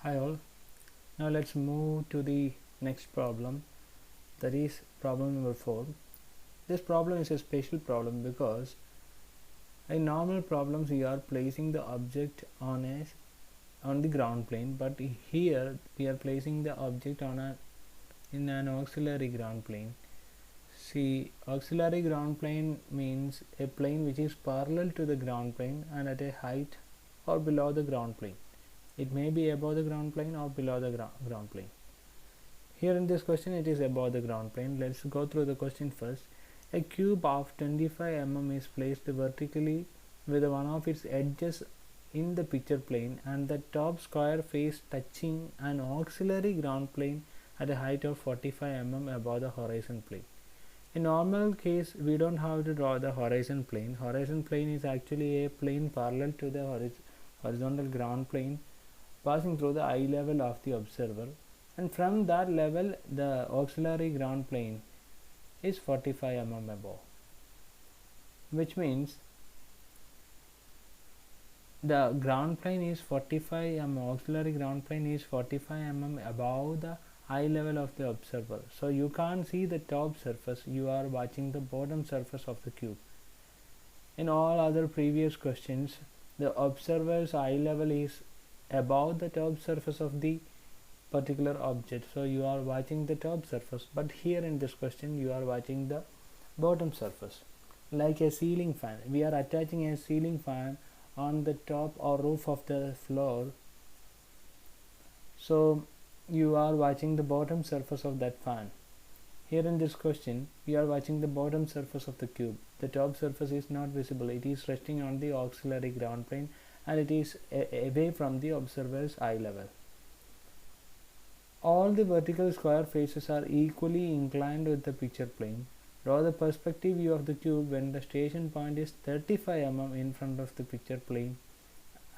Hi all. Now let's move to the next problem, that is problem number 4. This problem is a special problem because in normal problems we are placing the object on the ground plane, but here we are placing the object in an auxiliary ground plane. See, auxiliary ground plane means a plane which is parallel to the ground plane and at a height or below the ground plane. It may be above the ground plane or below the ground plane. Here in this question it is above the ground plane. Let's go through the question first. A cube of 25 mm is placed vertically with one of its edges in the picture plane and the top square face touching an auxiliary ground plane at a height of 45 mm above the horizon plane. In normal case we don't have to draw the horizon plane. Horizon plane is actually a plane parallel to the horizontal ground plane passing through the eye level of the observer, and from that level the auxiliary ground plane is 45 mm above, which means the ground plane is 45 mm, auxiliary ground plane is 45 mm above the eye level of the observer. So you can't see the top surface, you are watching the bottom surface of the cube. In all other previous questions, the observer's eye level is above the top surface of the particular object, so you are watching the top surface, but here in this question you are watching the bottom surface. Like a ceiling fan, we are attaching a ceiling fan on the top or roof of the floor, so you are watching the bottom surface of that fan. Here in this question we are watching the bottom surface of the cube. The top surface is not visible, it is resting on the auxiliary ground plane and it is away from the observer's eye level. All the vertical square faces are equally inclined with the picture plane. Draw the perspective view of the cube when the station point is 35 mm in front of the picture plane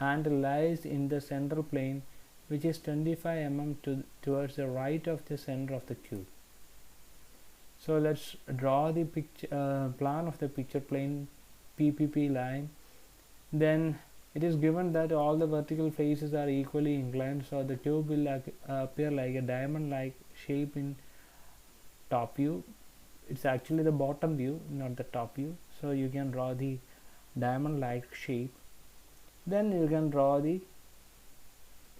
and lies in the central plane, which is 25 mm towards the right of the center of the cube. So let's draw the plan of the picture plane PPP line. Then it is given that all the vertical faces are equally inclined, so the cube will appear like a diamond like shape in top view. It's actually the bottom view, not the top view, so you can draw the diamond like shape. Then you can draw the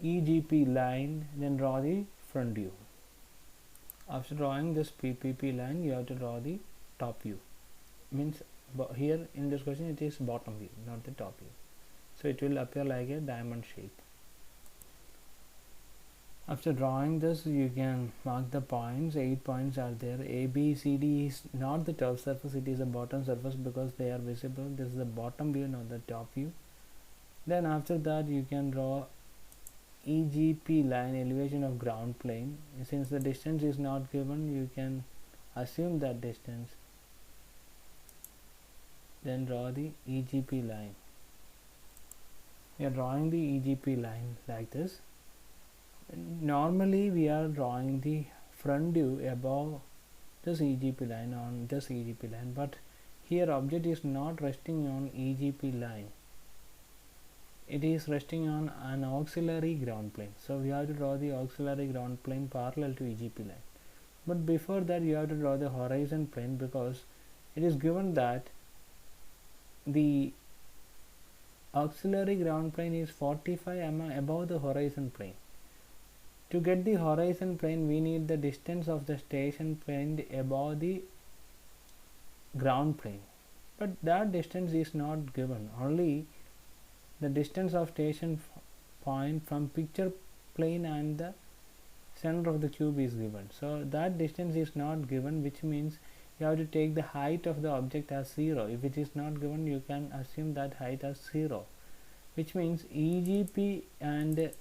EGP line, then draw the front view. After drawing this PPP line you have to draw the top view, means here in this question it is bottom view, not the top view, so it will appear like a diamond shape. After drawing this you can mark the points. 8 points are there. A, B, C, D is not the top surface, it is the bottom surface because they are visible. This is the bottom view, not the top view. Then after that you can draw EGP line, elevation of ground plane. Since the distance is not given, you can assume that distance. Then draw the EGP line. We are drawing the EGP line like this. Normally we are drawing the front view above this EGP line, on this EGP line, but here object is not resting on EGP line, it is resting on an auxiliary ground plane, so we have to draw the auxiliary ground plane parallel to EGP line. But before that you have to draw the horizon plane, because it is given that the auxiliary ground plane is 45 mm above the horizon plane. To get the horizon plane we need the distance of the station plane above the ground plane, but that distance is not given. Only the distance of station point from picture plane and the center of the cube is given, so that distance is not given, which means you have to take the height of the object as 0. If it is not given you can assume that height as 0, which means EGP and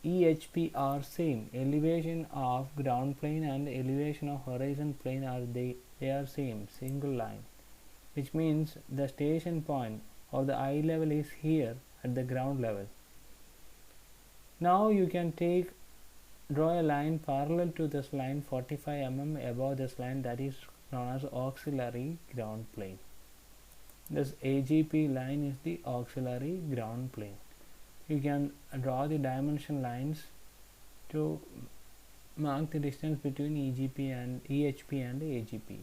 EHP are same. Elevation of ground plane and elevation of horizon plane are they are same, single line, which means the station point or the eye level is here at the ground level. Now you can draw a line parallel to this line 45 mm above this line, that is known as auxiliary ground plane. This AGP line is the auxiliary ground plane. you can draw the dimension lines to mark the distance between EGP and EHP and AGP.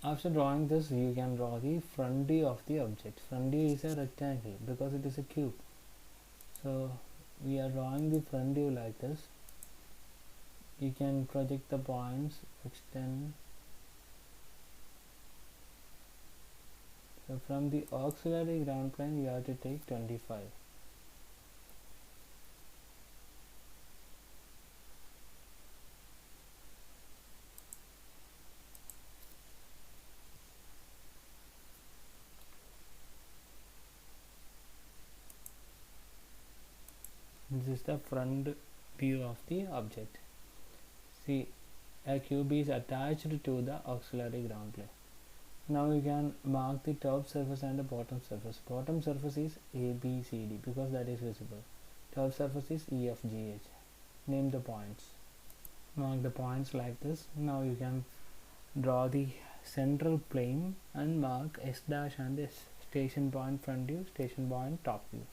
After drawing this, you can draw the front view of the object. Front view is a rectangle because it is a cube. So we are drawing the front view like this. You can project the points, extend. So from the auxiliary ground plane you have to take 25. This is the front view of the object. See, a cube is attached to the auxiliary ground plane. Now you can mark the top surface and the bottom surface. Bottom surface is ABCD because that is visible. Top surface is EFGH. Name the points. Mark the points like this. Now you can draw the central plane and mark S dash and S. Station point front view, station point top view.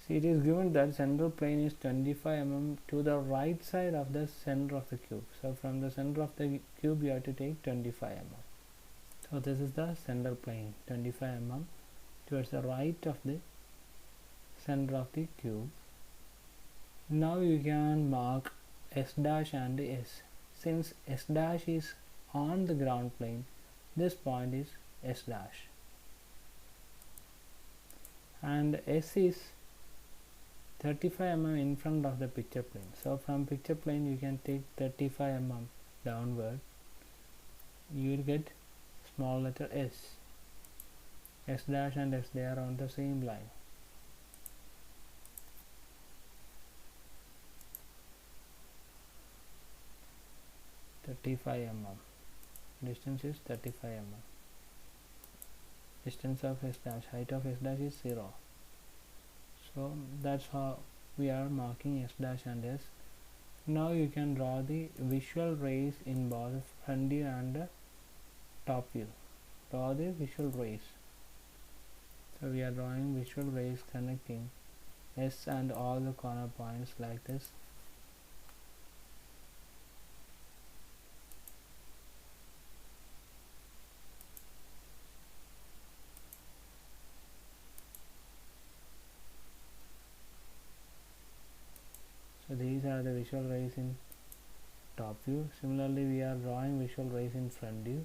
See, it is given that central plane is 25 mm to the right side of the center of the cube. So from the center of the cube you have to take 25 mm. So this is the center plane, 25 mm towards the right of the center of the cube. Now you can mark S dash and S. Since S dash is on the ground plane, this point is S dash. And S is 35 mm in front of the picture plane. So from picture plane you can take 35 mm downward. You will get small letter S. S dash and S, they are on the same line. (35 mm). Distance is 35 mm. Distance of S dash, height of S dash is 0. So that's how we are marking S dash and S. Now you can draw the visual rays in both front view and top view. Draw the visual rays. So we are drawing visual rays connecting S and all the corner points like this. So these are the visual rays in top view. Similarly, we are drawing visual rays in front view.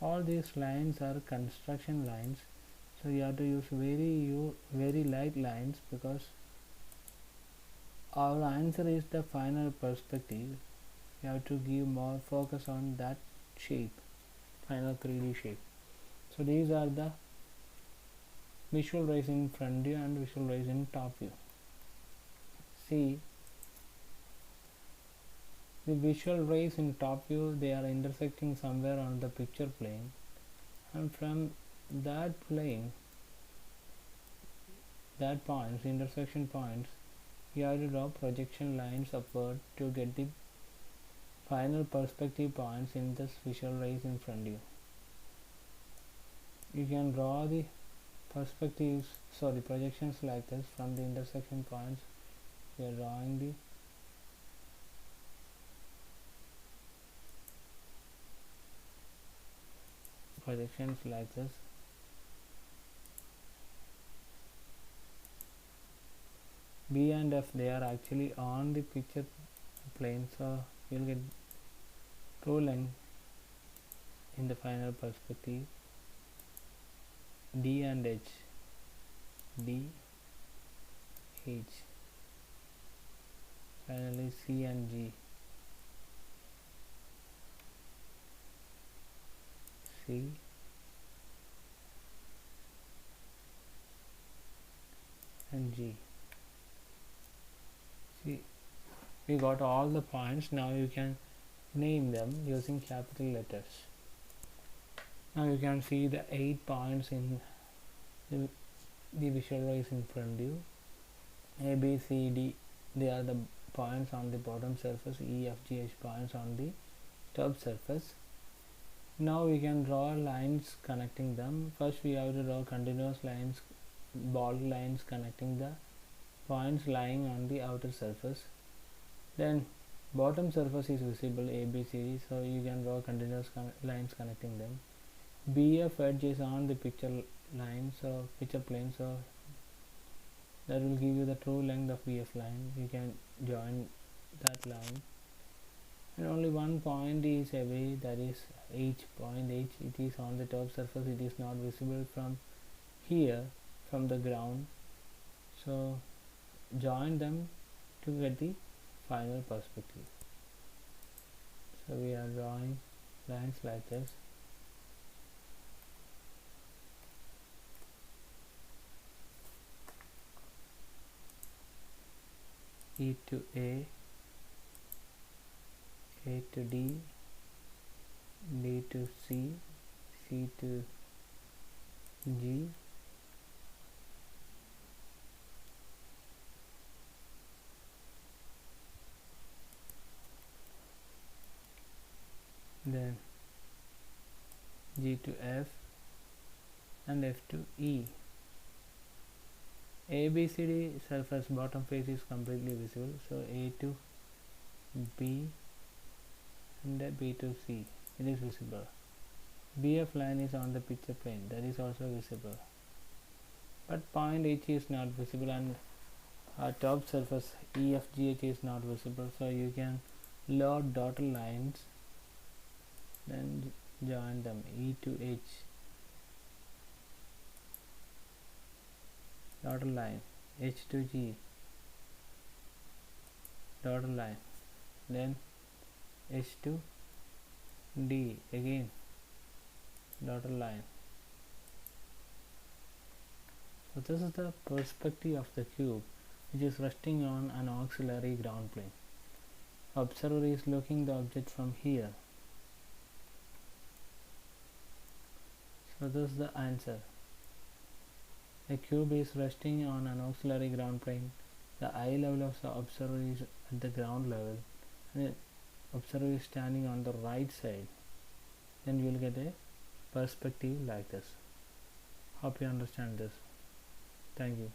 All these lines are construction lines, so you have to use very light lines because our answer is the final perspective. You have to give more focus on that shape, final 3D shape. So these are the visual rays in front view and visual rays in top view. See, the visual rays in top view, they are intersecting somewhere on the picture plane, and from that plane, that points, intersection points, you have to draw projection lines upward to get the final perspective points in this visual rays in front view. You can draw the projections like this. From the intersection points we are drawing the projections like this. B and F, they are actually on the picture plane, so you will get true length in the final perspective. D and H, D, H, finally C and G, C, and G. See, we got all the points. Now you can name them using capital letters. Now you can see the 8 points in the visual rays in front view. A, B, C, D, they are the points on the bottom surface. E, F, G, H points on the top surface. Now we can draw lines connecting them. First we have to draw continuous lines, bald lines connecting the points lying on the outer surface. Then bottom surface is visible, A, B, C, D, so you can draw continuous lines connecting them. BF edge is on the picture line, so picture plane, so that will give you the true length of BF line. You can join that line, and only one point is away, that is H, point H. It is on the top surface, it is not visible from here, from the ground, so join them to get the final perspective. So we are drawing lines like this. E to A, A to D, D to C, C to G, then G to F, and F to E. ABCD surface bottom face is completely visible, so A to B and B to C, it is visible. BF line is on the picture plane, that is also visible, but point H is not visible, and our top surface EFGH is not visible, so you can load dotted lines, then join them. E to H, dotted line, H to G, dotted line, then H to D, again dotted line. So this is the perspective of the cube, which is resting on an auxiliary ground plane. Observer is looking the object from here. So this is the answer. A cube is resting on an auxiliary ground plane. The eye level of the observer is at the ground level, and the observer is standing on the right side. Then you will get a perspective like this. Hope you understand this. Thank you.